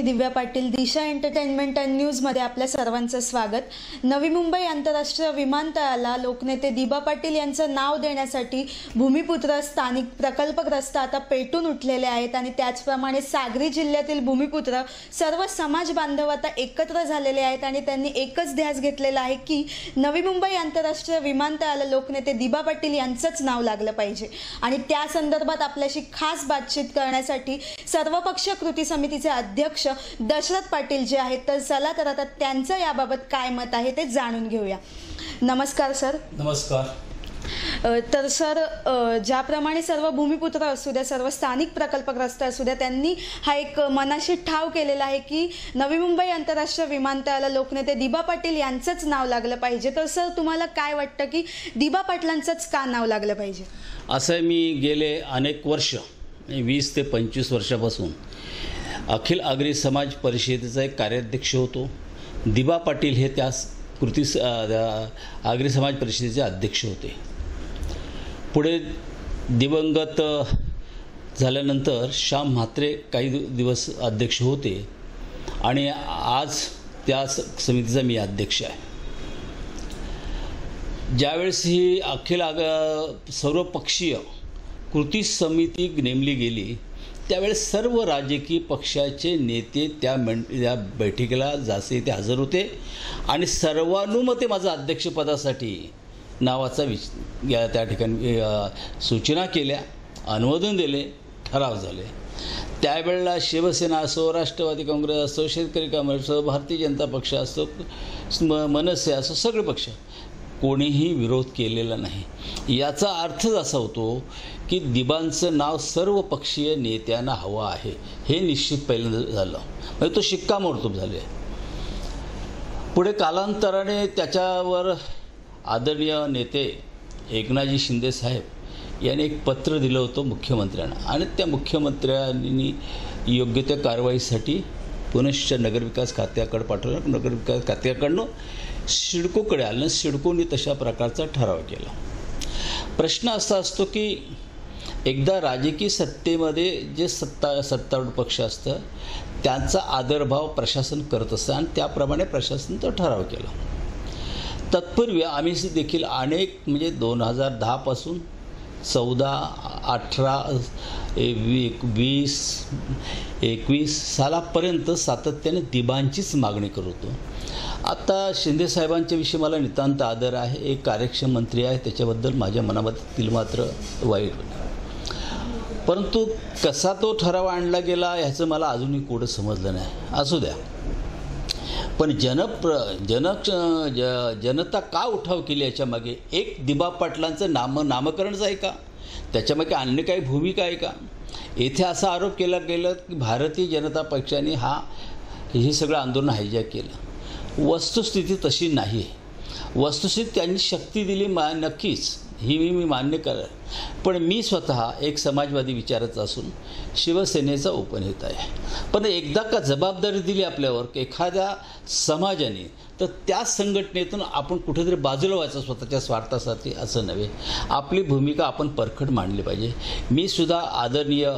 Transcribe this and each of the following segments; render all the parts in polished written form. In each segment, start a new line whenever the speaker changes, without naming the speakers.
Me Divya Patil. Disha entertainment and न्यूजमध्ये आपल्या सर्वांचं स्वागत. नवी मुंबई आंतरराष्ट्रीय विमानतळाला लोकनेते दिबा पाटील यांचं नाव देण्यासाठी भूमिपुत्र स्थानिक प्रकल्पग्रस्त आता पेटून उठलेले आहेत आणि त्याचप्रमाणे सागरी जिल्ह्यातील भूमिपुत्र सर्व समाज बांधव आता एकत्र झालेले आहेत आणि त्यांनी एकच ध्यास घेतलेला आहे की नवी मुंबई आंतरराष्ट्रीय विमानतळाला लोकनेते दिबा पाटील यांचंच नाव लागलं पाहिजे. आणि त्या संदर्भात आपल्याशी खास बातचीत करण्यासाठी सर्वपक्षीय कृती समितीचे अध्यक्ष दशरथ पाटील जे आहेत, तर चला तर आता त्यांचं याबाबत काय मत आहे ते जाणून घेऊया. नमस्कार सर.
नमस्कार.
तर सर, ज्याप्रमाणे सर्व भूमिपुत्र असू द्या, सर्व स्थानिक प्रकल्पग्रस्त असू द्या, त्यांनी हा एक मनाशी ठाव केलेला आहे की नवी मुंबई आंतरराष्ट्रीय विमानतळाला लोकनेते दिबा पाटील यांचंच नाव लागलं पाहिजे. तर सर, तुम्हाला काय वाटतं की दिबा पाटलांचंच का नाव लागलं पाहिजे?
असं मी गेले अनेक वर्ष 20 ते 25 वर्षापासून अखिल आगरी समाज परिषदेचा एक कार्याध्यक्ष होतो. दिबा पाटील हे त्या आगरी समाज परिषदेचे अध्यक्ष होते. पुढे दिवंगत झाल्यानंतर श्याम म्हात्रे काही दिवस अध्यक्ष होते आणि आज त्या समितीचा मी अध्यक्ष आहे. ज्यावेळेस ही सर्वपक्षीय कृती समिती नेमली गेली त्यावेळेस सर्व राजकीय पक्षाचे नेते त्या बैठकीला जासे ते हजर होते आणि सर्वानुमते माझ्या अध्यक्षपदासाठी नावाचा त्या ठिकाणी सूचना केल्या, अनुमोदन दिले, ठराव झाले. त्यावेळेला शिवसेना असो, राष्ट्रवादी काँग्रेस असो, शेतकरी काँग्रेस असो, भारतीय जनता पक्ष असो, मनसे असो, सगळे पक्ष कोणीही विरोध केलेला नाही. याचा अर्थच असा होतो की दिबांचं नाव सर्व पक्षीय नेत्यांना हवं आहे हे निश्चित पहिल्यांदा झालं, म्हणजे तो शिक्कामोर्तब झाले. पुढे कालांतराने त्याच्यावर आदरणीय नेते एकनाथजी शिंदे साहेब यांनी एक पत्र दिलं होतं मुख्यमंत्र्यांना आणि त्या मुख्यमंत्र्यांनी योग्य त्या कारवाईसाठी पुनश्च नगरविकास खात्याकडे पाठवलं. नगरविकास खात्याकडनं सिडकोकडे आलं. सिडकोने तशा प्रकारचा ठराव केला. प्रश्न असा असतो की एकदा राजकीय सत्तेमध्ये जे सत्तारूढ पक्ष असतं त्यांचा आदरभाव प्रशासन करत असतं आणि त्याप्रमाणे प्रशासन तो ठराव केला. तत्पूर्वी आम्ही देखील अनेक म्हणजे 2010 पासून 14, 18, 20, 21 सालापर्यंत सातत्याने दिबांचीच मागणी करत होतो. आता शिंदेसाहेबांच्या विषयी मला नितांत आदर आहे. एक कार्यक्षम मंत्री आहे, त्याच्याबद्दल माझ्या मनामध्ये मात्र वाईट होतं. परंतु कसा तो ठराव आणला गेला ह्याचं मला अजूनही कोडं समजलं नाही. असू द्या, पण जनता का उठाव केली याच्यामागे एक दिबा पाटलांचं नामकरणच आहे का? त्याच्यामागे अन्य काही भूमिका आहे का? येथे असा आरोप केला गेला की भारतीय जनता पक्षाने हे सगळं आंदोलन हायजॅक केलं. वस्तुस्थिती तशी नाही. वस्तुस्थिती त्यांनी शक्ती दिली नक्कीच, ही मी मान्य करेन. पण मी स्वतः एक समाजवादी विचाराचा असून शिवसेनेचा उपनेता आहे. पण एकदा का जबाबदारी दिली आपल्यावर की एखाद्या समाजाने, तर त्या संघटनेतून आपण कुठेतरी बाजूला व्हायचं स्वतःच्या स्वार्थासाठी असं नव्हे. आपली भूमिका आपण परखड मांडली पाहिजे. मी सुद्धा आदरणीय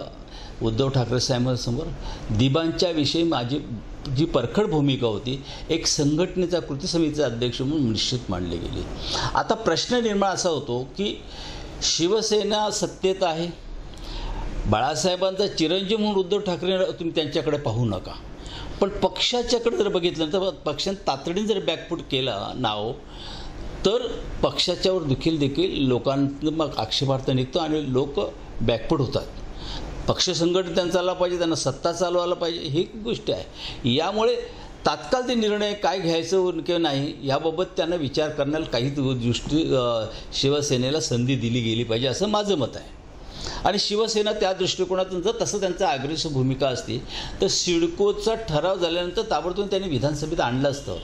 उद्धव ठाकरे साहेबांसमोर दिबांच्या विषयी माझी जी परखड भूमिका होती एक संघटनेचा कृती समितीचा अध्यक्ष म्हणून निश्चित मांडली गेली. आता प्रश्न निर्माण असा होतो की शिवसेना सत्तेत आहे, बाळासाहेबांचा चिरंजीव म्हणून उद्धव ठाकरे तुम्ही त्यांच्याकडे पाहू नका. पण पक्षाच्याकडे जर बघितलं तर पक्षाने तातडीने जर बॅकफूट केला नाव तर पक्षाच्यावर देखील लोकांना मग आक्षेपार्थ निघतो आणि लोक बॅकफूट होतात. पक्ष संघटन त्यांना चालला पाहिजे, त्यांना सत्ता चालवायला पाहिजे, ही गोष्ट आहे. यामुळे तात्काळ ते निर्णय काय घ्यायचं किंवा नाही याबाबत त्यांना विचार करण्याला काही दृष्टी शिवसेनेला संधी दिली गेली पाहिजे असं माझं मत आहे. आणि शिवसेना त्या दृष्टिकोनातून जर तसं त्यांचा अग्रेसर भूमिका असती तर सिडकोचा ठराव झाल्यानंतर ताबडतोब त्यांनी विधानसभेत आणलं असतं.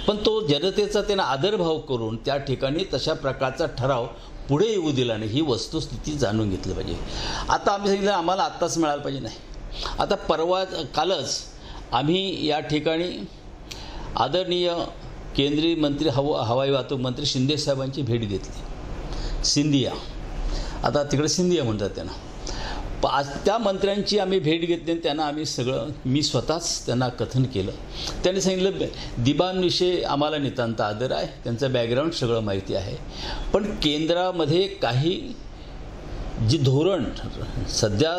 पण तो जनतेचा त्यांना आदरभाव करून त्या ठिकाणी तशा प्रकारचा ठराव पुढे येऊ दिला नाही. ही वस्तुस्थिती जाणून घेतली पाहिजे. आता आम्ही सांगितलं आम्हाला आत्ताच मिळालं पाहिजे नाही. आता कालच आम्ही या ठिकाणी आदरणीय केंद्रीय मंत्री हवाई वाहतूक मंत्री शिंदेसाहेबांची भेट घेतली. सिंधिया, आता तिकडे सिंधिया म्हणतात त्यांना. आज त्या मंत्र्यांची आम्ही भेट घेतली आणि त्यांना आम्ही मी स्वतःच त्यांना कथन केलं. त्यांनी सांगितलं दिबांविषयी आम्हाला नितांत आदर आहे, त्यांचं बॅकग्राऊंड सगळं माहिती आहे, पण केंद्रामध्ये काही जी धोरण सध्या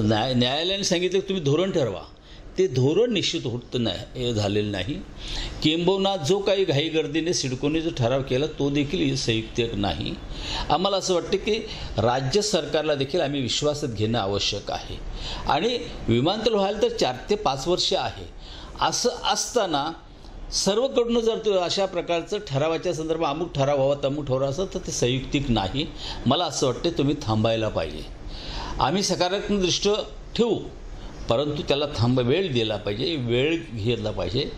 न्यायालयाने सांगितलं की तुम्ही धोरण ठरवा, ते धोरण निश्चित होत नाही झालेलं नाही. किंबहुना जो काही घाईगर्दीने सिडकोने जो ठराव केला तो देखील संयुक्तिक नाही. आम्हाला असं वाटतं की राज्य सरकारला देखील आम्ही विश्वासात घेणं आवश्यक आहे. आणि विमानतळ व्हायला तर 4 ते 5 वर्ष आहे. असं असताना सर्वकडून जर तो अशा प्रकारचं ठरावाच्या संदर्भात अमुक ठराव व्हावा तमुक ठराव असं तर ते संयुक्तिक नाही. मला असं वाटतं तुम्ही थांबायला पाहिजे. आम्ही सकारात्मक दृष्टी ठेवू, परंतु त्याला वेळ दिला पाहिजे, वेळ घेतला पाहिजे.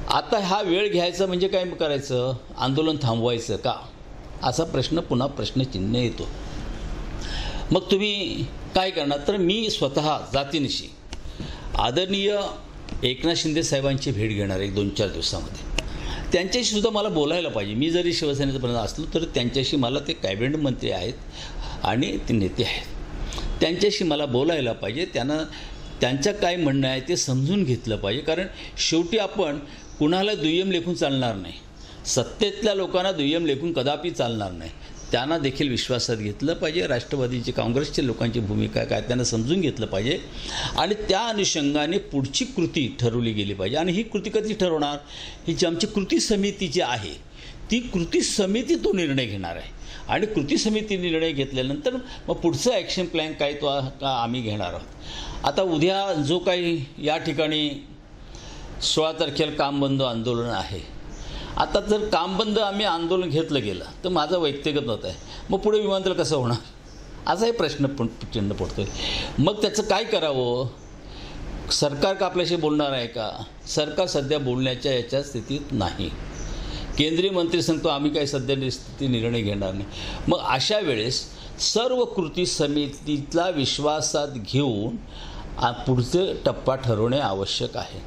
आता हा वेळ घ्यायचा म्हणजे काय करायचं, आंदोलन थांबवायचं का, असा पुन्हा प्रश्नचिन्ह येतो. मग तुम्ही काय करणार, तर मी स्वतः जातीनिशी आदरणीय एकनाथ शिंदे साहेबांची भेट घेणार 1-2-4 दिवसामध्ये. त्यांच्याशी सुद्धा मला बोलायला पाहिजे. मी जरी शिवसेनेपर्यंत असलो तर त्यांच्याशी मला ते कॅबिनेट मंत्री आहेत आणि ते नेते आहेत, त्यांच्याशी मला बोलायला पाहिजे. त्यांचं काय म्हणणं आहे ते समजून घेतलं पाहिजे. कारण शेवटी आपण कुणाला दुय्यम लेखून चालणार नाही, सत्तेतल्या लोकांना दुय्यम लेखून कदापि चालणार नाही. त्यांना देखील विश्वासात घेतलं पाहिजे. राष्ट्रवादीची काँग्रेसच्या लोकांची भूमिका काय त्यांना समजून घेतलं पाहिजे आणि त्या अनुषंगाने पुढची कृती ठरवली गेली पाहिजे. आणि ही कृती कधी ठरवणार, ही जी आमची कृती समिती जी आहे ती कृती समिती तो निर्णय घेणार आहे. आणि कृती समिती निर्णय घेतल्यानंतर मग पुढचं ॲक्शन प्लॅन काय तो आम्ही घेणार आहोत. आता उद्या जो काही या ठिकाणी 16 तारखेला काम बंद आंदोलन आहे, आता जर काम बंद आम्ही आंदोलन घेतलं गेलं तर माझं व्यक्तिगत मत आहे, मग पुढे विमानतळ कसं होणार असाही चिन्ह पडतो आहे. मग त्याचं काय करावं, सरकार का आपल्याशी बोलणार आहे का, सरकार सध्या बोलण्याच्या याच्या स्थितीत नाही. केंद्रीय मंत्री सांगतो आम्ही काही सध्या स्थिती निर्णय घेणार नाही. मग अशा वेळेस सर्व कृती समितीला विश्वासात घेऊन पुढचे टप्पा ठरवणे आवश्यक आहे.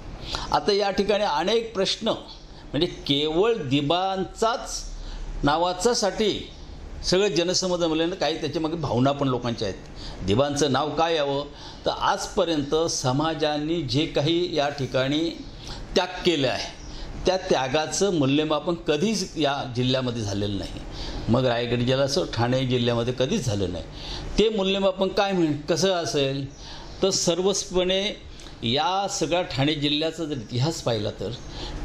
आता या ठिकाणी अनेक प्रश्न म्हणजे केवळ दिबांचाच नावाचासाठी सगळं जनसमज जमल्यानं काही त्याच्यामागे भावना पण लोकांच्या आहेत. दिबांचं नाव काय यावं, तर आजपर्यंत समाजाने जे काही या ठिकाणी त्याग केलं आहे त्या त्यागाचं मूल्यमापन कधीच या जिल्ह्यामध्ये झालेलं नाही. मग रायगड जिल्हा असो ठाणे जिल्ह्यामध्ये कधीच झालं नाही. ते मूल्यमापन कसं असेल, तर सर्वस्पणे या सगळ्या ठाणे जिल्ह्याचा जर इतिहास पाहिला तर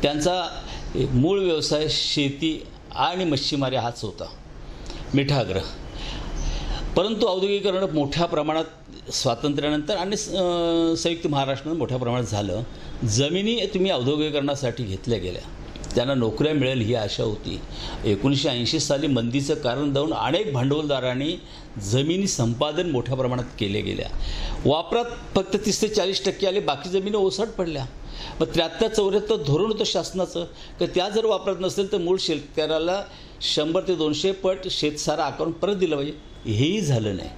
त्यांचा मूळ व्यवसाय शेती आणि मच्छीमारी हाच होता, मिठाग्रह. परंतु औद्योगिकरण मोठ्या प्रमाणात स्वातंत्र्यानंतर आणि संयुक्त महाराष्ट्रात मोठ्या प्रमाणात झालं. जमिनी तुम्ही औद्योगिकरणासाठी घेतल्या गेल्या, त्यांना नोकऱ्या मिळेल ही आशा होती. 1980 साली मंदीचं कारण देऊन अनेक भांडवलदारांनी जमिनी संपादन मोठ्या प्रमाणात केले गेल्या. वापरात फक्त 30 ते 40% आले, बाकी जमिनी ओसट पडल्या. मग 73-74 धोरण होतं शासनाचं की त्या जर वापरत नसेल तर मूळ शेतकऱ्याला 100 ते 200 पट शेतसारा आकारून परत दिलं पाहिजे. हेही झालं नाही.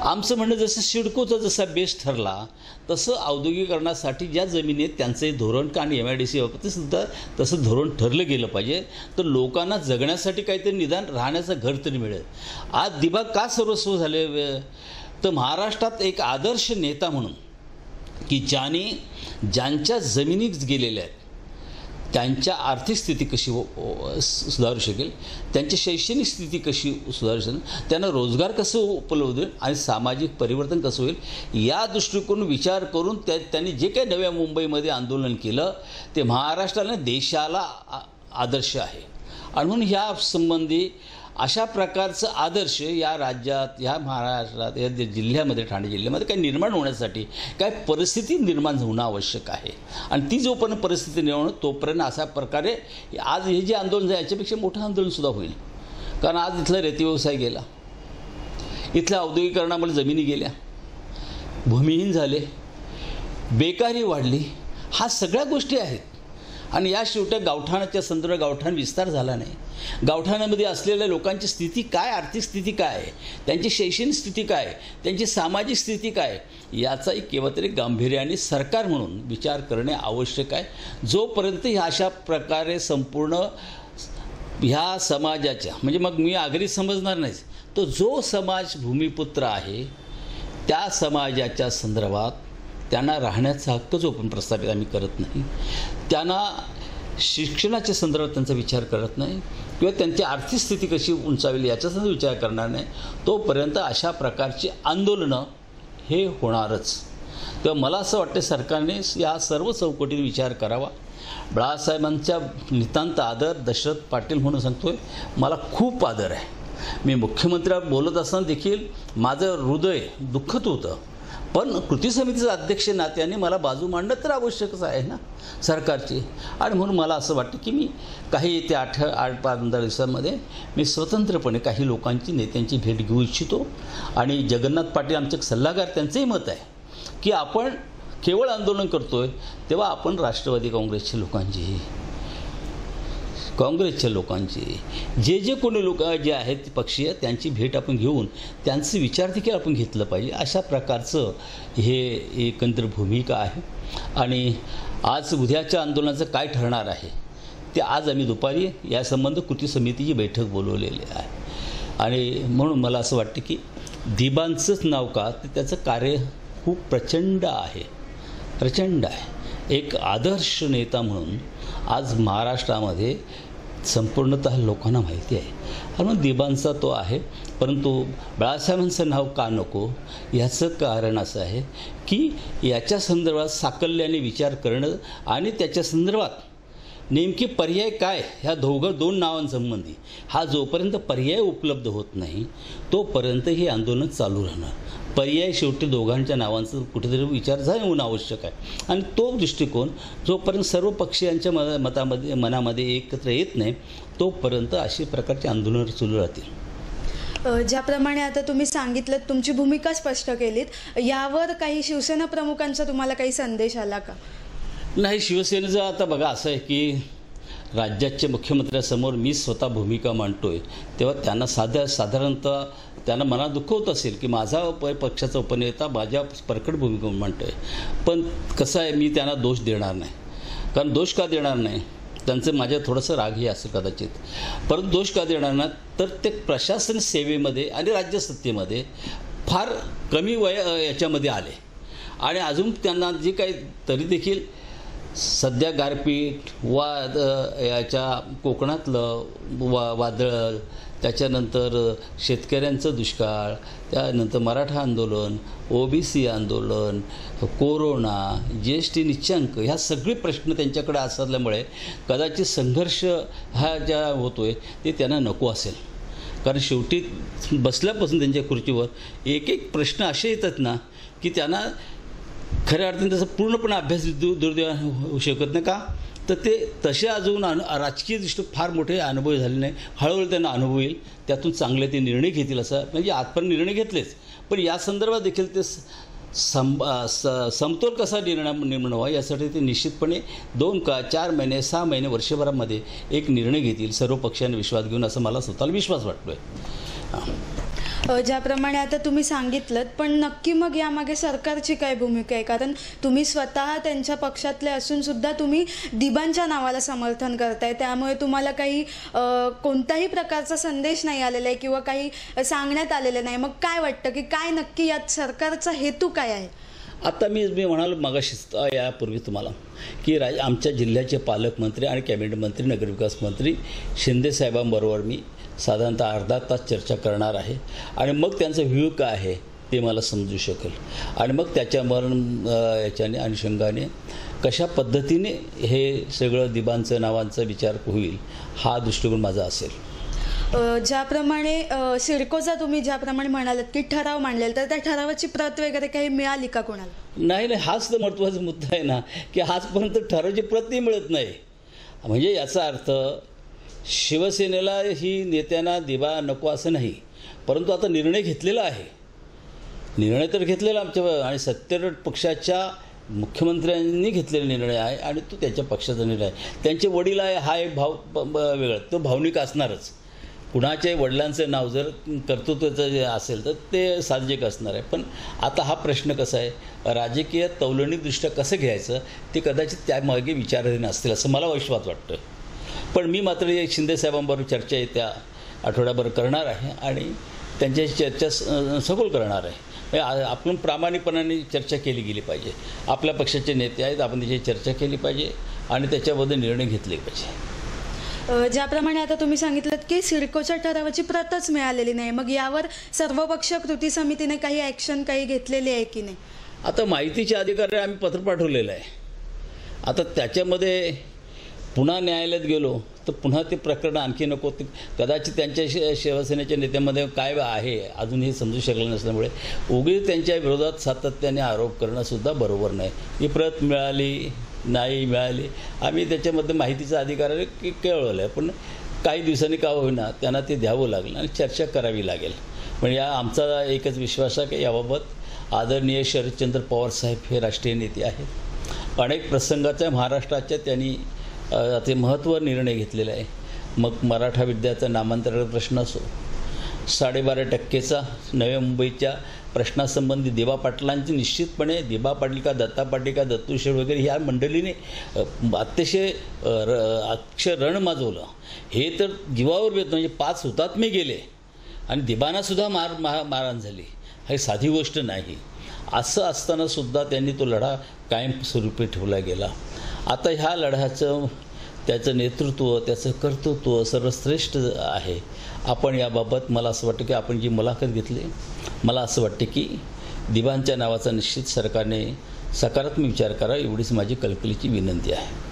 आमचं म्हणणं जसं सिडकोचा जसा बेस ठरला तसं औद्योगिकरणासाठी ज्या जमिनी आहेत त्यांचंही धोरण का आणि MIDC वापरते सुद्धा तसं धोरण ठरलं गेलं पाहिजे. तर लोकांना जगण्यासाठी काहीतरी निदान राहण्याचं घर तरी मिळेल. आज दिबा का सर्वस्व झाले, तर महाराष्ट्रात एक आदर्श नेता म्हणून की ज्यांच्या जमिनी गेलेल्या आहेत त्यांच्या आर्थिक स्थिती कशी सुधारू शकेल, त्यांची शैक्षणिक स्थिती कशी सुधारू शकेल, त्यांना रोजगार कसं उपलब्ध होईल आणि सामाजिक परिवर्तन कसं होईल, या दृष्टिकोन विचार करून त्यांनी जे काही नव्या मुंबईमध्ये आंदोलन केलं ते महाराष्ट्राला देशाला आदर्श आहे. आणि म्हणून ह्या संबंधी अशा प्रकारचं आदर्श या राज्यात, ह्या महाराष्ट्रात, या जिल्ह्यामध्ये ठाणे जिल्ह्यामध्ये काही निर्माण होण्यासाठी काय परिस्थिती निर्माण होणं आवश्यक आहे. आणि ती जोपर्यंत परिस्थिती निर्माण तोपर्यंत अशा प्रकारे आज हे जे आंदोलन आहे याच्यापेक्षा मोठं आंदोलनसुद्धा होईल. कारण आज इथला रेती व्यवसाय गेला, इथल्या औद्योगिकरणामुळे जमिनी गेल्या, भूमिहीन झाले, बेकारी वाढली, हा सगळ्या गोष्टी आहेत. आणि या शेवटी गावठाणाच्या संदर्भात गावठाण विस्तार झाला नाही. गावठाणामध्ये असलेल्या लोकांची स्थिती काय, आर्थिक स्थिती काय आहे, त्यांची शैक्षणिक स्थिती काय, त्यांची सामाजिक स्थिती काय, याचाही केव्हा तरी गांभीर्याने सरकार म्हणून विचार करणे आवश्यक आहे. जोपर्यंत ह्या अशा प्रकारे संपूर्ण ह्या समाजाच्या म्हणजे मग मी आगरी समजणार नाहीच, तो जो समाज भूमिपुत्र आहे त्या समाजाच्या संदर्भात त्यांना राहण्याचा हक्कच ओपन प्रस्थापित आम्ही करत नाही, त्यांना शिक्षणाच्या संदर्भात त्यांचा विचार करत नाही किंवा त्यांची आर्थिक स्थिती कशी उंचावेल याचाच विचार करणार नाही, तोपर्यंत अशा प्रकारची आंदोलनं हे होणारच. तेव्हा मला असं वाटतं सरकारने या सर्व चौकटीने विचार करावा. बाळासाहेबांच्या नितांत आदर, दशरथ पाटील म्हणून सांगतोय, मला खूप आदर आहे. मी मुख्यमंत्र्यावर बोलत असताना देखील माझं हृदय दुःखत होतं, पण कृती समितीचा अध्यक्ष नात्याने मला बाजू मांडणं तर आवश्यकच आहे ना सरकारची. आणि म्हणून मला असं वाटतं की मी काही ते 8-15 दिवसांमध्ये मी स्वतंत्रपणे काही लोकांची, नेत्यांची भेट घेऊ इच्छितो. आणि जगन्नाथ पाटील आमचे सल्लागार, त्यांचंही मत आहे की आपण केवळ आंदोलन करतोय तेव्हा आपण राष्ट्रवादी काँग्रेसच्या लोकांची जे कोणी लोक जे आहेत पक्षीय, त्यांची भेट आपण घेऊन त्यांचे विचार देखील आपण घेतलं पाहिजे. अशा प्रकारचं हे एकंदर भूमिका आहे. आणि आज उद्याच्या आंदोलनाचं काय ठरणार आहे ते आज आम्ही दुपारी यासंबंध कृती समितीची बैठक बोलवलेली आहे. आणि म्हणून मला असं वाटतं की दिबांचंच नाव का, तर त्याचं कार्य खूप प्रचंड आहे. एक आदर्श नेता म्हणून आज महाराष्ट्रामध्ये संपूर्णतः लोकांना माहिती आहे. आणि मग दिबांचा तो आहे, परंतु बाळासाहेबांचं नाव का नको याचं कारण असं आहे की याच्या संदर्भात साकल्याने विचार करणं आणि त्याच्या संदर्भात नेमकी पर्याय काय ह्या दोन नावांसंबंधी हा जोपर्यंत पर्याय उपलब्ध होत नाही तोपर्यंत हे आंदोलन चालू राहणार. पर्याय शेवटी दोघांच्या नावांचा कुठेतरी विचार होणं आवश्यक आहे. आणि तो दृष्टिकोन जोपर्यंत सर्व पक्षीयांच्या मनामध्ये एकत्र येत नाही तोपर्यंत अशी प्रकारची आंदोलनं सुरू राहतील.
ज्याप्रमाणे आता तुम्ही सांगितलं, तुमची भूमिका स्पष्ट केलीत, यावर काही शिवसेना प्रमुखांचा तुम्हाला काही संदेश आला का?
नाही, शिवसेनेचं आता बघा असं आहे की राज्याच्या मुख्यमंत्र्यासमोर मी स्वतः भूमिका मांडतोय तेव्हा त्यांना साधारणतः त्यांना मनात दुःख होत असेल की माझा पक्षाचा उपनेता माझ्या प्रकट भूमिका मांडतोय. पण कसं आहे, मी त्यांना दोष देणार नाही. कारण दोष का देणार नाही, त्यांचं माझ्या थोडंसं रागही असेल कदाचित, परंतु दोष का देणार नाही तर ते प्रशासन सेवेमध्ये आणि राज्यसत्तेमध्ये फार कमी याच्यामध्ये आले. आणि अजून त्यांना जे काही तरी देखील सध्या गारपीट, याच्या कोकणातलं वादळ, त्याच्यानंतर शेतकऱ्यांचं दुष्काळ, त्यानंतर मराठा आंदोलन, OBC आंदोलन, कोरोना, GST निच्चांक, ह्या सगळे प्रश्न त्यांच्याकडे असल्यामुळे कदाचित संघर्ष हा ज्या होतोय ते त्यांना नको असेल. कारण शेवटी बसल्यापासून त्यांच्या खुर्चीवर एक प्रश्न असे येतात ना की त्यांना खऱ्या अर्थाने त्याचा पूर्णपणे अभ्यास दुर्दैव होऊ शकत नाही. का तर ते तसे अजून राजकीय दृष्ट्या फार मोठे अनुभव झाले नाही. हळूहळू त्यांना अनुभव येईल, त्यातून चांगले ते निर्णय घेतील. असं म्हणजे आजपर्यंत निर्णय घेतलेच, पण या संदर्भात देखील ते समतोल कसा निर्माण व्हावा यासाठी ते निश्चितपणे 4 महिने, 6 महिने, वर्षभरामध्ये एक निर्णय घेतील सर्व पक्षांनी विश्वास घेऊन, असं मला स्वतःला विश्वास वाटतो आहे.
ज्याप्रमाणे आता तुम्ही सांगितलं, पण नक्की मग यामागे सरकारची काय भूमिका आहे? कारण तुम्ही स्वतः त्यांच्या पक्षातले असून सुद्धा तुम्ही दिबांच्या नावाला समर्थन करताय, त्यामुळे तुम्हाला काही कोणताही प्रकारचा संदेश नाही आलेला आहे किंवा काही सांगण्यात आलेलं नाही. मग काय वाटतं की काय नक्की यात सरकारचा हेतू काय आहे?
आता मी म्हणालो मगाशी यापूर्वी तुम्हाला की आमच्या जिल्ह्याचे पालकमंत्री आणि कॅबिनेट मंत्री, नगरविकास मंत्री शिंदेसाहेबांबरोबर मी साधारणतः अर्धा तास चर्चा करणार आहे. आणि मग त्यांचं व्ह्यू काय आहे ते मला समजू शकेल. आणि मग याच्याने अनुषंगाने कशा पद्धतीने हे सगळं दिबांचं नावांचा विचार होईल हा दृष्टिकोन माझा असेल.
ज्याप्रमाणे सिडकोचा तुम्ही ज्याप्रमाणे म्हणालात की ठराव मांडलेला, तर त्या ठरावाची प्रत वगैरे काही मिळाली का कोणाला?
नाही, हाच तर महत्त्वाचा मुद्दा आहे ना की आजपर्यंत ठरावाची प्रतही मिळत नाही. म्हणजे याचा अर्थ शिवसेनेला ही नेत्यांना दिबा नको असं नाही, परंतु आता निर्णय घेतलेला आहे. निर्णय तर घेतलेला आमच्या आणि सत्तेरूढ पक्षाच्या मुख्यमंत्र्यांनी घेतलेला निर्णय आहे आणि तो त्याच्या पक्षाचा निर्णय आहे. त्यांचे वडील आहे हा एक वेगळा, तो भावनिक असणारच. कुणाच्याही वडिलांचं नाव जर कर्तृत्वाचं जे असेल तर ते साहजिक असणार आहे. पण आता हा प्रश्न कसा आहे, राजकीय तौलनिकदृष्ट्या कसं घ्यायचं ते कदाचित त्यामागे विचाराधीन असतील असं मला विश्वास वाटतं. पण मी मात्र शिंदेसाहेबांबरोबर चर्चा येत्या आठवड्याभर करणार आहे आणि त्यांच्याशी चर्चा सखोल करणार आहे. आपण प्रामाणिकपणाने चर्चा केली गेली पाहिजे. आपल्या पक्षाचे नेते आहेत, आपण त्याची चर्चा केली पाहिजे आणि त्याच्याबद्दल निर्णय घेतले पाहिजे.
ज्याप्रमाणे आता तुम्ही सांगितलं की सिडकोच्या ठरावाची प्रतच मिळालेली नाही, मग यावर सर्वपक्षीय कृती समितीने काही ॲक्शन काही घेतलेली आहे की नाही?
आता माहितीच्या अधिकाऱ्याला आम्ही पत्र पाठवलेलं आहे. आता त्याच्यामध्ये पुन्हा न्यायालयात गेलो तर पुन्हा ते प्रकरण आणखी नको, ते कदाचित त्यांच्या शिवसेनेच्या नेत्यामध्ये काय आहे अजूनही समजू शकलं नसल्यामुळे उगीच त्यांच्या विरोधात सातत्याने आरोप करणंसुद्धा बरोबर नाही. ही प्रत मिळाली नाही मिळाली, आम्ही त्याच्यामध्ये माहितीचा अधिकाऱ्याला कळवलं आहे, पण काही दिवसांनी का होईना त्यांना ते द्यावं लागलं आणि चर्चा करावी लागेल. पण या आमचा एकच विश्वास आहे की याबाबत आदरणीय शरदचंद्र पवार साहेब हे राष्ट्रीय नेते आहेत. अनेक प्रसंगाचा महाराष्ट्राच्या त्यांनी ते महत्त्व निर्णय घेतलेला आहे. मग मराठा विद्यार्थ्यांचा नामांतरण प्रश्न असो, 12.5% नव्या मुंबईच्या प्रश्नासंबंधी दिबा पाटलांची निश्चितपणे दिबा पाटील का दत्ता पाटील का दत्तू शेठ वगैरे ह्या मंडळीने अतिशय अक्षर रण माजवलं. हे तर जीवावर येत, म्हणजे 5 हुतात्मे गेले आणि दिबांनासुद्धा मारहाण झाली. ही साधी गोष्ट नाही. असं असतानासुद्धा त्यांनी तो लढा कायमस्वरूपी ठेवला गेला. आता ह्या लढ्याचं त्याचं नेतृत्व, त्याचं कर्तृत्व सर्वश्रेष्ठ आहे. आपण याबाबत मला असं वाटतं की आपण जी मुलाखत घेतली, मला असं वाटतं की दिबांच्या नावाचा निश्चित सरकारने सकारात्मक विचार करा, एवढीच माझी कळकळीची विनंती आहे.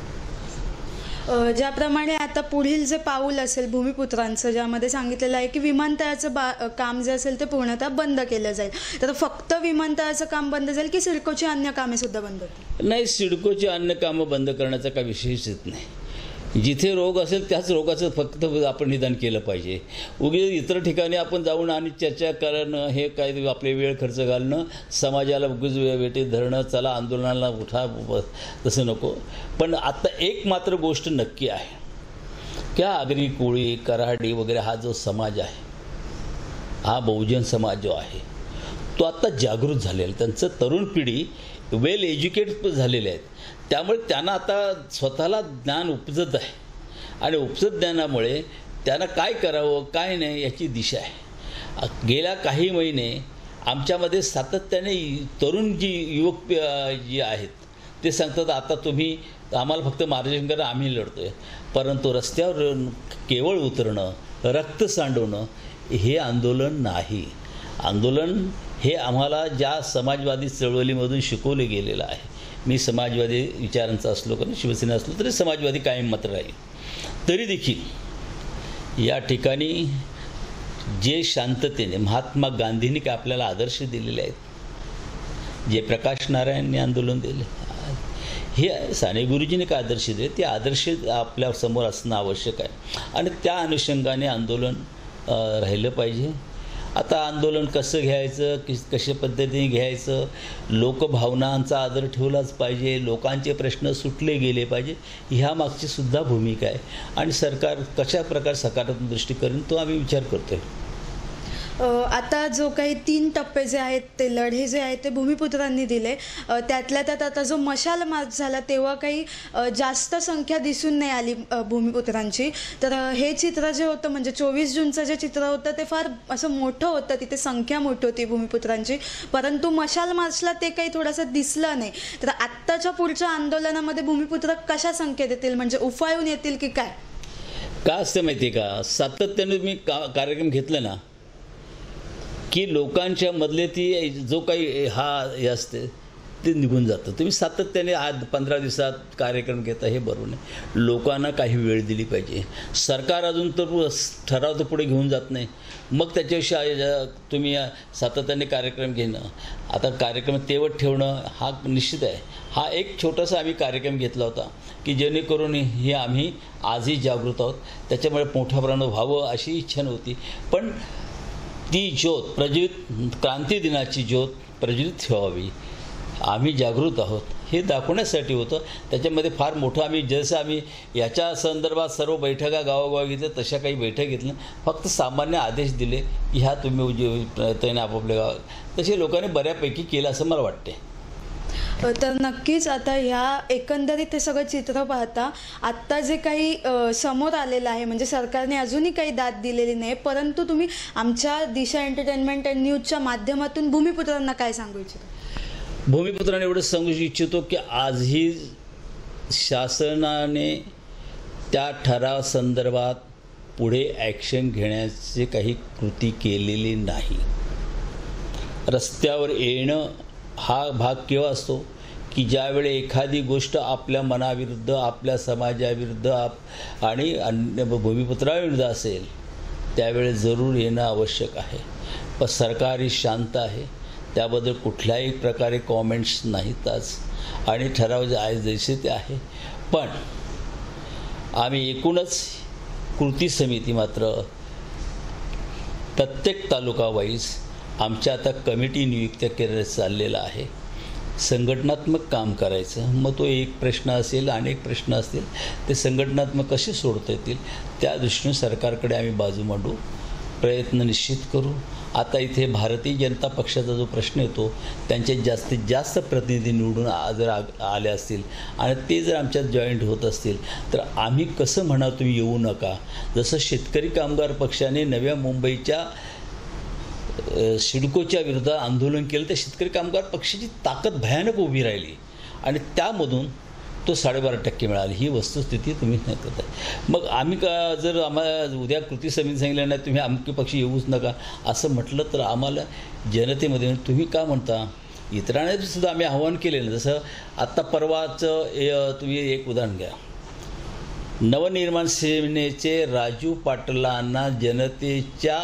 ज्याप्रमाणे आता पुढील जे पाऊल असेल भूमिपुत्रांचं, ज्यामध्ये सांगितलेलं आहे की विमानतळाचं काम जे असेल ते पूर्णतः बंद केलं जाईल, तर फक्त विमानतळाचं काम बंद जाईल की सिडकोची अन्य कामेसुद्धा बंद होतील?
नाही, सिडकोची अन्य कामं बंद करण्याचा काही विषयच येत नाही. जिथे रोग असेल त्याच रोगाचं फक्त आपण निदान केलं पाहिजे. उगीच इतर ठिकाणी आपण जाऊन आणि चर्चा करणं, हे काय आपले वेळ खर्च घालणं, समाजाला उगीच वेटीत धरणं, चला आंदोलनाला उठा, तसं नको. पण आता एक मात्र गोष्ट नक्की आहे की आगरी कोळी कराडी वगैरे हा जो समाज आहे, हा बहुजन समाज जो आहे तो आत्ता जागृत झालेला आहे. त्यांचं तरुण पिढी वेल एज्युकेटेड झालेले आहेत. त्यामुळे त्यांना आता स्वतःला ज्ञान उपजत आहे आणि उपजत ज्ञानामुळे त्यांना काय करावं काय नाही याची दिशा आहे. गेल्या काही महिने आमच्यामध्ये सातत्याने तरुण युवक जी आहेत ते सांगतात आता तुम्ही आम्हाला फक्त मार्गदर्शन करा, आम्ही लढतो आहे. परंतु रस्त्यावर केवळ उतरणं, रक्त सांडवणं हे आंदोलन नाही. आंदोलन हे आम्हाला ज्या समाजवादी चळवळीमधून शिकवलं गेलेलं आहे. मी समाजवादी विचारांचा असलो का शिवसेना असलो तरी समाजवादी कायम मात्र राहील. तरी देखील या ठिकाणी जे शांततेने महात्मा गांधींनी काय आपल्याला आदर्श दिलेले आहेत, जे प्रकाश नारायणने आंदोलन दिले, हे साने गुरुजींनी काय आदर्श दिले, ते आदर्श आपल्यासमोर असणं आवश्यक आहे आणि त्या अनुषंगाने आंदोलन राहिलं पाहिजे. आता आंदोलन कसं घ्यायचं, कशा पद्धतीने घ्यायचं, लोकभावनांचा आदर ठेवलाच पाहिजे, लोकांचे प्रश्न सुटले गेले पाहिजे, ह्या मागची सुद्धा भूमिका आहे आणि सरकार कशा प्रकारे सकारात्मक दृष्टी करेन तो आम्ही विचार करतो आहे.
आता जो काही 3 टप्पे जे आहेत ते लढे जे आहेत ते भूमिपुत्रांनी दिले, त्यातल्या त्यात आता जो मशाल मार्च झाला तेव्हा काही जास्त संख्या दिसून नाही आली भूमिपुत्रांची. तर हे चित्र जे होतं म्हणजे 24 जूनचं जे चित्र होतं ते फार असं मोठं होतं, तिथे संख्या मोठी होती भूमिपुत्रांची, परंतु मशाल मार्चला ते काही थोडंसं दिसलं नाही. तर आत्ताच्या पुढच्या आंदोलनामध्ये भूमिपुत्र कशा संख्येत येतील, म्हणजे उफाळून येतील की काय?
का असतं माहिती आहे का, सातत्याने मी कार्यक्रम घेतलं ना की लोकांच्या मधले ती जो काही हे असते ते निघून जातं. तुम्ही सातत्याने आज 15 दिवसात कार्यक्रम घेता हे बरोबर नाही. लोकांना काही वेळ दिली पाहिजे. सरकार अजून तर ठराव तर पुढे घेऊन जात नाही, मग त्याच्याविषयी तुम्ही सातत्याने कार्यक्रम घेणं, आता कार्यक्रम तेवढ ठेवणं हा निश्चित आहे. हा एक छोटासा आम्ही कार्यक्रम घेतला होता की जेणेकरून हे आम्ही आजही जागृत आहोत, त्याच्यामुळे मोठ्या प्रमाणात व्हावं अशी इच्छा नव्हती. पण ती ज्योत प्रज्वलित, क्रांती दिनाची ज्योत प्रज्वलित ठेवावी, आम्ही जागृत आहोत हे दाखवण्यासाठी होतं. त्याच्यामध्ये फार मोठं आम्ही जसं आम्ही याच्या संदर्भात सर्व बैठका गावागावा घेतल्या तशा काही बैठक घेतल्या, फक्त सामान्य आदेश दिले की ह्या तुम्ही तैन आपापल्या गावात, तसे लोकांनी बऱ्यापैकी केलं असं मला वाटते.
तर नक्कीच आता ह्या एकंदरीत हे सगळं चित्र पाहता आत्ता जे काही समोर आलेलं आहे, म्हणजे सरकारने अजूनही काही दाद दिलेली नाही, परंतु तुम्ही आमच्या दिशा एंटरटेनमेंट अँड न्यूजच्या माध्यमातून भूमिपुत्रांना काय सांगू इच्छिता?
भूमिपुत्रांना एवढंच सांगू इच्छितो की आजही शासनाने त्या ठरावासंदर्भात पुढे ॲक्शन घेण्याची काही कृती केलेली नाही. रस्त्यावर येणं हा भाग केव्हा असतो की ज्यावेळी एखादी गोष्ट आपल्या मनाविरुद्ध, आपल्या समाजाविरुद्ध आणि अन्य भूमिपुत्राविरुद्ध असेल त्यावेळी जरूर येणं आवश्यक आहे. पण सरकार ही शांत आहे, त्याबद्दल कुठल्याही प्रकारे कॉमेंट्स नाहीत आज, आणि ठराव जैसे ते आहे. पण आम्ही एकूणच कृती समिती मात्र प्रत्येक तालुका वाईज आमच्या आता कमिटी नियुक्त करण्यात चाललेलं आहे. संघटनात्मक काम करायचं. मग तो एक प्रश्न असेल, अनेक प्रश्न असतील, ते संघटनात्मक कसे सोडता येतील त्या दृष्टीने सरकारकडे आम्ही बाजू मांडू, प्रयत्न निश्चित करू. आता इथे भारतीय जनता पक्षाचा जो प्रश्न येतो, त्यांचे जास्तीत जास्त प्रतिनिधी निवडून जर आले असतील आणि ते जर आमच्यात जॉईंट होत असतील तर आम्ही कसं म्हणा तुम्ही येऊ नका. जसं शेतकरी कामगार पक्षाने नव्या मुंबईच्या सिडकोच्या विरोधात आंदोलन केलं, त्या शेतकरी कामगार पक्षाची ताकद भयानक उभी राहिली आणि त्यामधून तो 12.5% मिळाली. ही वस्तुस्थिती तुम्ही नाही करत आहे. मग आम्ही का जर आम्हाला उद्या कृती समिती सांगितलं नाही तुम्ही आमके पक्षी येऊच नका असं म्हटलं तर आम्हाला जनतेमध्ये तुम्ही का म्हणता, इतरांना सुद्धा आम्ही आव्हान केलेलं. जसं आत्ता परवाचं तुम्ही एक उदाहरण घ्या. नवनिर्माण सेनेचे राजू पाटलांना जनतेच्या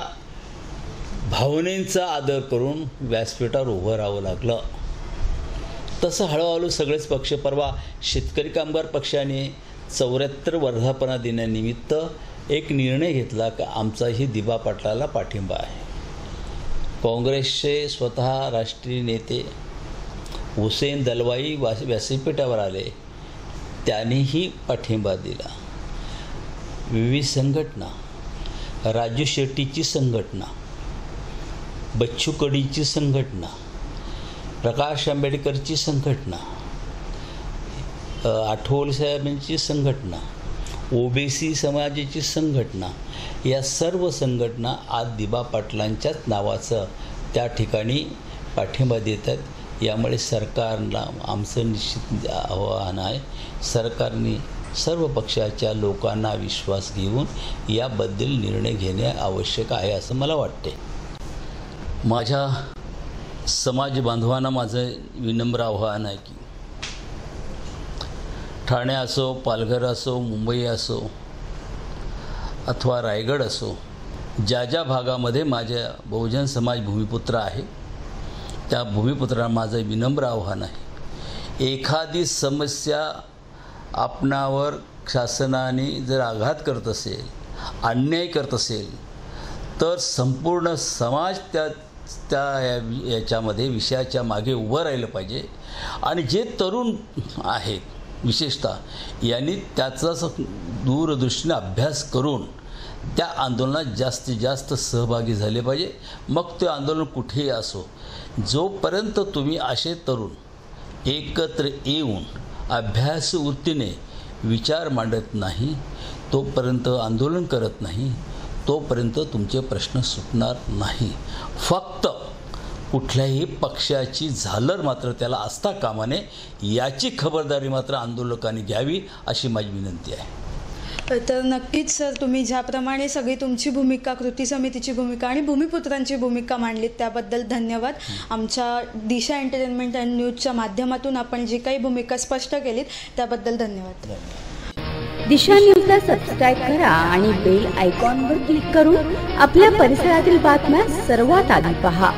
भावनेचा आदर करून व्यासपीठावर उभं राहावं लागलं. तसं हळूहळू सगळेच पक्ष, परवा शेतकरी कामगार पक्षाने 74 वर्धापना दिनानिमित्त एक निर्णय घेतला की आमचाही दिबा पाटलाला पाठिंबा आहे. काँग्रेसचे स्वतः राष्ट्रीय नेते हुसेन दलवाई व्यासपीठावर आले, त्यांनीही पाठिंबा दिला. विविध संघटना, राजू शेट्टीची संघटना, बच्चू कडीची संघटना, प्रकाश आंबेडकरची संघटना, आठवले साहेबांची संघटना, ओबीसी समाजाची संघटना, या सर्व संघटना आज दिबा पाटलांच्याच नावाचं त्या ठिकाणी पाठिंबा देतात. यामुळे सरकारला आमचं निश्चित आव्हान आहे, सरकारने सर्व पक्षाच्या लोकांना विश्वास घेऊन याबद्दल निर्णय घेणे आवश्यक आहे असं मला वाटते. माझ्या समाज बांधवांना माझं विनम्र आव्हान आहे की ठाणे असो, पालघर असो, मुंबई असो अथवा रायगड असो, ज्या ज्या भागामध्ये माझ्या बहुजन समाज भूमिपुत्र आहे त्या भूमिपुत्रांना माझं विनम्र आव्हान आहे. एखादी समस्या आपणावर शासनाने जर आघात करत असेल, अन्याय करत असेल तर संपूर्ण समाज याच्यामध्ये विषयाच्या मागे उभं राहिलं पाहिजे. आणि जे तरुण आहेत विशेषतः यांनी त्याचाच दूरदृष्टीने अभ्यास करून त्या आंदोलनात जास्तीत जास्त सहभागी झाले पाहिजे. मग ते आंदोलन कुठेही असो, जोपर्यंत तुम्ही असे तरुण एकत्र येऊन अभ्यास वृत्तीने विचार मांडत नाही, तोपर्यंत आंदोलन करत नाही, तोपर्यंत तुमचे प्रश्न सुटणार नाही. फक्त कुठल्याही पक्षाची झालर मात्र त्याला असता कामा नये, याची खबरदारी मात्र आंदोलकांनी घ्यावी अशी माझी विनंती आहे.
तर नक्कीच सर, तुम्ही ज्याप्रमाणे सगळी तुमची भूमिका, कृती समितीची भूमिका आणि भूमिपुत्रांची भूमिका मांडलीत त्याबद्दल धन्यवाद. आमच्या दिशा एंटरटेनमेंट अँड न्यूजच्या माध्यमातून आपण जी काही भूमिका स्पष्ट केलीत त्याबद्दल धन्यवाद.
दिशा न्यूजला सबस्क्राईब करा आणि बेल आयकॉनवर क्लिक करून आपल्या परिसरातील बातम्या सर्वात आधी पहा.